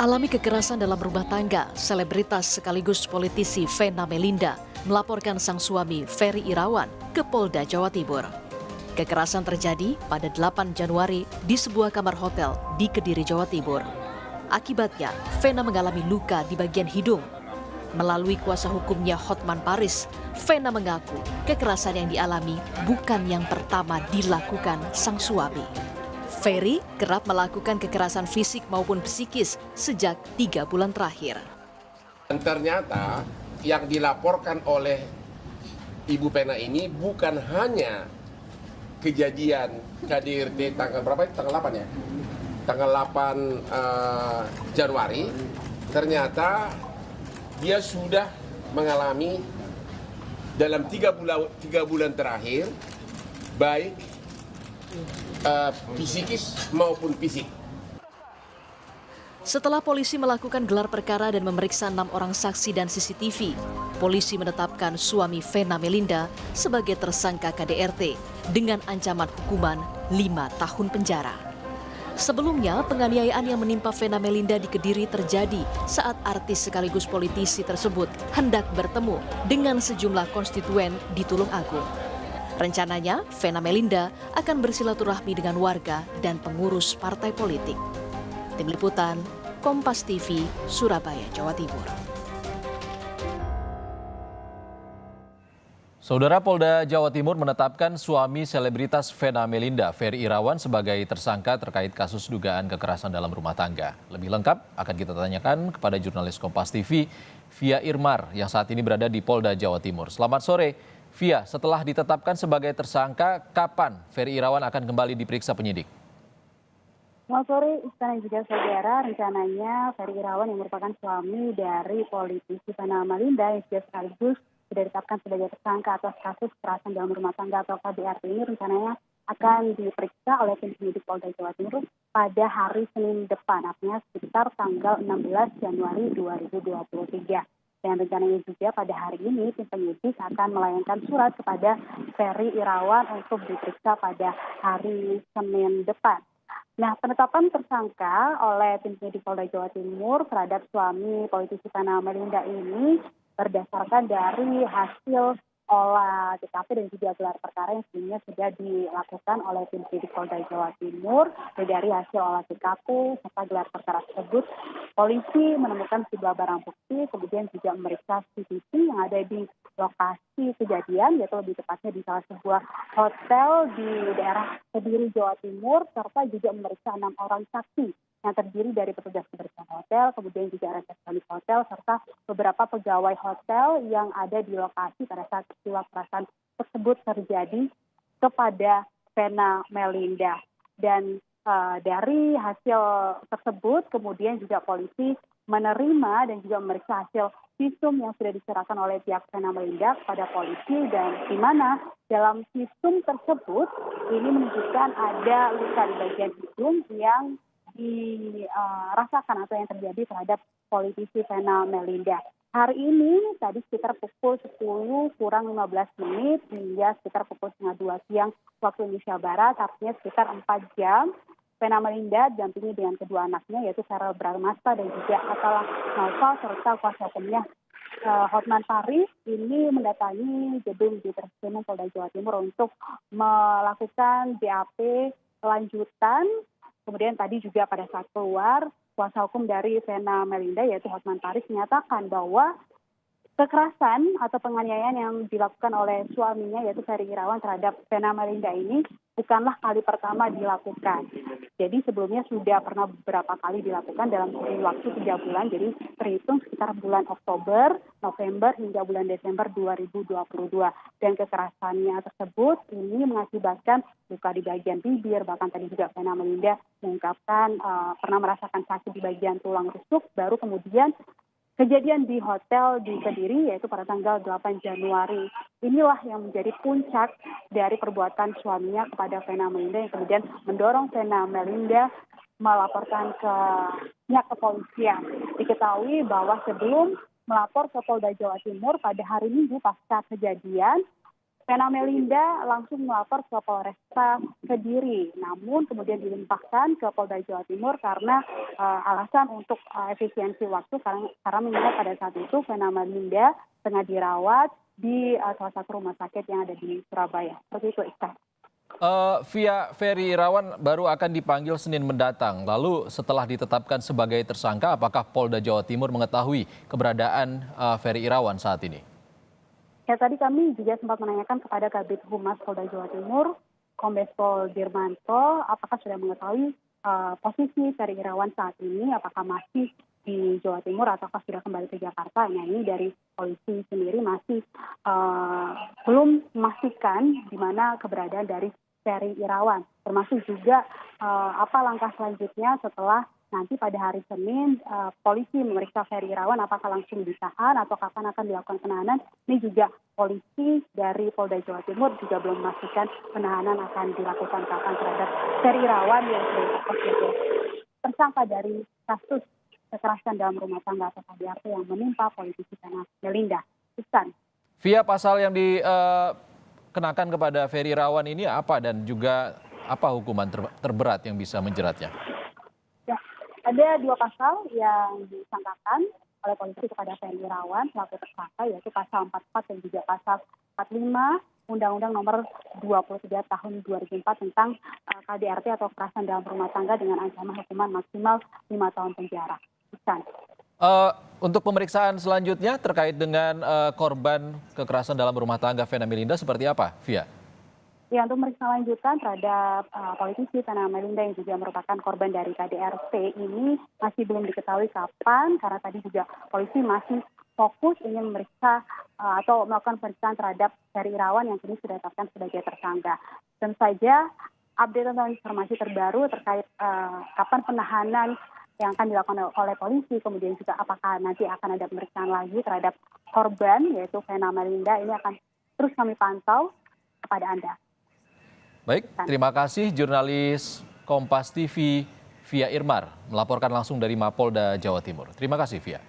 Alami kekerasan dalam rumah tangga, selebritas sekaligus politisi Vena Melinda melaporkan sang suami Ferry Irawan ke Polda Jawa Timur. Kekerasan terjadi pada 8 Januari di sebuah kamar hotel di Kediri, Jawa Timur. Akibatnya, Vena mengalami luka di bagian hidung. Melalui kuasa hukumnya Hotman Paris, Vena mengaku kekerasan yang dialami bukan yang pertama dilakukan sang suami. Ferry kerap melakukan kekerasan fisik maupun psikis sejak 3 bulan terakhir. Dan ternyata yang dilaporkan oleh Ibu Vena ini bukan hanya kejadian KDRT tanggal berapa? Tanggal 8 ya? Tanggal 8 Januari. Ternyata dia sudah mengalami dalam 3 bulan terakhir baik psikis maupun fisik. Setelah polisi melakukan gelar perkara dan memeriksa 6 orang saksi dan CCTV, polisi menetapkan suami Vena Melinda sebagai tersangka KDRT dengan ancaman hukuman 5 tahun penjara. Sebelumnya, penganiayaan yang menimpa Vena Melinda di Kediri terjadi saat artis sekaligus politisi tersebut hendak bertemu dengan sejumlah konstituen di Tulung Agung. Rencananya, Vena Melinda akan bersilaturahmi dengan warga dan pengurus partai politik. Tim Liputan, Kompas TV, Surabaya, Jawa Timur. Saudara Polda Jawa Timur menetapkan suami selebritas Vena Melinda, Ferry Irawan, sebagai tersangka terkait kasus dugaan kekerasan dalam rumah tangga. Lebih lengkap akan kita tanyakan kepada jurnalis Kompas TV, Via Irmar, yang saat ini berada di Polda Jawa Timur. Selamat sore. Via, setelah ditetapkan sebagai tersangka, kapan Ferry Irawan akan kembali diperiksa penyidik? Selamat sore, Istana juga saudara. Rencananya Ferry Irawan yang merupakan suami dari politisi Vena Melinda yang juga sekaligus sudah ditetapkan sebagai tersangka atas kasus kekerasan dalam rumah tangga atau KDRT ini rencananya akan diperiksa oleh tim penyidik Polda Jawa Timur pada hari Senin depan, artinya sekitar tanggal 16 Januari 2023. Dan rencananya juga pada hari ini tim penyidik akan melayangkan surat kepada Ferry Irawan untuk diperiksa pada hari Senin depan. Nah, penetapan tersangka oleh tim penyidik Polda Jawa Timur terhadap suami politisi Vena Melinda ini berdasarkan dari hasil olah TKP dan juga gelar perkara yang sebelumnya sudah dilakukan oleh tim penyidik Polda Jawa Timur. Dari hasil olah TKP serta gelar perkara tersebut, polisi menemukan sejumlah barang bukti, kemudian juga memeriksa CCTV yang ada di lokasi kejadian, yaitu lebih tepatnya di salah sebuah hotel di daerah Kediri, Jawa Timur, serta juga memeriksa 6 orang saksi yang terdiri dari petugas kebersihan hotel, kemudian juga resepsionis hotel, serta beberapa pegawai hotel yang ada di lokasi pada saat peristiwa kekerasan tersebut terjadi kepada Vena Melinda. Dan dari hasil tersebut, kemudian juga polisi menerima dan juga memeriksa hasil visum yang sudah diserahkan oleh pihak Vena Melinda kepada polisi, dan di mana dalam visum tersebut ini menunjukkan ada luka di bagian hidung yang dirasakan atau yang terjadi terhadap politisi Vena Melinda. Hari ini tadi sekitar pukul 10 kurang 15 menit hingga sekitar pukul setengah 2 siang waktu Indonesia Barat, artinya sekitar 4 jam, Vena Melinda didampingi dengan kedua anaknya yaitu Cheryl Bramasta dan juga Atala Naufal serta kuasa hukumnya Hotman Paris ini mendatangi gedung di Treskrimum Polda Jawa Timur untuk melakukan BAP lanjutan. Kemudian tadi juga pada saat keluar, kuasa hukum dari Vena Melinda yaitu Hotman Paris menyatakan bahwa kekerasan atau penganiayaan yang dilakukan oleh suaminya yaitu Ferry Irawan terhadap Vena Melinda ini bukanlah kali pertama dilakukan. Jadi sebelumnya sudah pernah beberapa kali dilakukan dalam kurun waktu 3 bulan, jadi terhitung sekitar bulan Oktober, November hingga bulan Desember 2022. Dan kekerasannya tersebut ini mengakibatkan luka di bagian bibir, bahkan tadi juga Vena Melinda mengungkapkan pernah merasakan sakit di bagian tulang rusuk, baru kemudian kejadian di hotel di Kediri yaitu pada tanggal 8 Januari. Inilah yang menjadi puncak dari perbuatan suaminya kepada Vena Melinda yang kemudian mendorong Vena Melinda melaporkan ke pihak kepolisian. Diketahui bahwa sebelum melapor ke Polda Jawa Timur pada hari Minggu pasca kejadian, Vena Melinda langsung melapor ke Polresta Kediri, namun kemudian dilimpahkan ke Polda Jawa Timur karena alasan untuk efisiensi waktu, karena mengingat pada saat itu Vena Melinda tengah dirawat di salah satu rumah sakit yang ada di Surabaya. Seperti itu, Iksan. Ferry Irawan baru akan dipanggil Senin mendatang. Lalu setelah ditetapkan sebagai tersangka, apakah Polda Jawa Timur mengetahui keberadaan Ferry Irawan saat ini? Ya, tadi kami juga sempat menanyakan kepada Kabid Humas Polda Jawa Timur, Kombes Pol Dirmanto, apakah sudah mengetahui posisi Ferry Irawan saat ini, apakah masih di Jawa Timur ataukah sudah kembali ke Jakarta. Nah, ini dari polisi sendiri masih belum memastikan di mana keberadaan dari Ferry Irawan, termasuk juga apa langkah selanjutnya setelah nanti pada hari Senin polisi memeriksa Ferry Irawan, apakah langsung ditahan atau kapan akan dilakukan penahanan. Ini juga polisi dari Polda Jawa Timur juga belum memastikan penahanan akan dilakukan kapan terhadap Ferry Irawan yang sudah ditetapkan sebagai tersangka dari kasus kekerasan dalam rumah tangga atau KDRT yang menimpa politisi Vena Melinda. Iksan. Via pasal yang dikenakan kepada Ferry Irawan ini apa dan juga apa hukuman terberat yang bisa menjeratnya? Ya, ada 2 pasal yang disangkakan oleh polisi kepada Ferry Irawan selaku tersangka, yaitu pasal 44 dan juga pasal 45 Undang-Undang Nomor 23 Tahun 2004 tentang KDRT atau kekerasan dalam rumah tangga dengan ancaman hukuman maksimal 5 tahun penjara. Untuk pemeriksaan selanjutnya terkait dengan korban kekerasan dalam rumah tangga Vena Melinda seperti apa, Via? Ya, untuk pemeriksaan lanjutan terhadap politisi Vena Melinda yang juga merupakan korban dari KDRT ini masih belum diketahui kapan, karena tadi juga polisi masih fokus ingin memeriksa atau melakukan pemeriksaan terhadap Ferry Irawan yang kini sudah ditetapkan sebagai tersangka. Tentu saja update tentang informasi terbaru terkait kapan penahanan yang akan dilakukan oleh polisi, kemudian juga apakah nanti akan ada pemeriksaan lagi terhadap korban yaitu Vena Melinda, ini akan terus kami pantau kepada Anda. Baik, terima kasih jurnalis Kompas TV Via Irmar melaporkan langsung dari Mapolda Jawa Timur. Terima kasih Via.